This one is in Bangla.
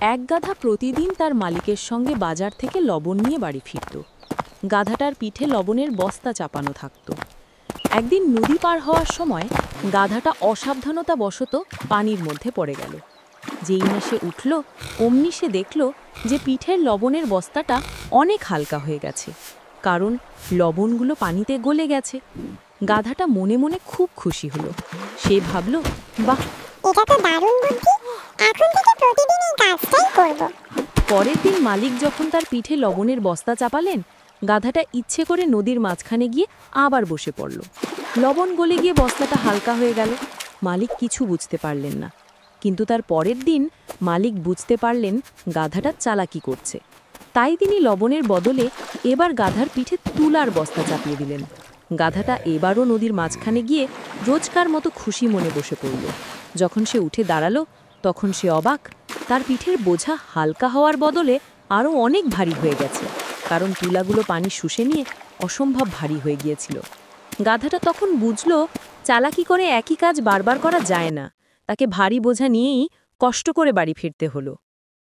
এক গাধা প্রতিদিন তার মালিকের সঙ্গে বাজার থেকে লবণ নিয়ে বাড়ি ফিরত। গাধাটার পিঠে লবণের বস্তা চাপানো থাকত। একদিন নদী পার হওয়ার সময় গাধাটা অসাবধানতাবশত পানির মধ্যে পড়ে গেল। যেই না সে উঠল, অমনি সে দেখল যে পিঠের লবণের বস্তাটা অনেক হালকা হয়ে গেছে, কারণ লবণগুলো পানিতে গলে গেছে। গাধাটা মনে মনে খুব খুশি হলো। সে ভাবল, বাহ, এটা তো দারুণ বুদ্ধি। এখন থেকে প্রতিদিন এই কাজটাই করব। পরের দিন মালিক যখন তার পিঠে লবণের বস্তা চাপালেন, গাধাটা ইচ্ছে করে নদীর মাঝখানে গিয়ে আবার বসে পড়ল। লবণ গলে গিয়ে বস্তাটা হালকা হয়ে গেল। মালিক কিছু বুঝতে পারলেন না, কিন্তু তার পরের দিন মালিক বুঝতে পারলেন গাধাটা চালাকি করছে। তাই তিনি লবণের বদলে এবার গাধার পিঠে তুলার বস্তা চাপিয়ে দিলেন। গাধাটা এবারও নদীর মাঝখানে গিয়ে রোজকার মতো খুশি মনে বসে পড়ল। যখন সে উঠে দাঁড়ালো, তখন সে অবাক। তার পিঠের বোঝা হালকা হওয়ার বদলে আরও অনেক ভারী হয়ে গেছে, কারণ তুলাগুলো পানি শুষে নিয়ে অসম্ভব ভারী হয়ে গিয়েছিল। গাধাটা তখন বুঝল, চালাকি করে একই কাজ বারবার করা যায় না। তাকে ভারী বোঝা নিয়েই কষ্ট করে বাড়ি ফিরতে হলো।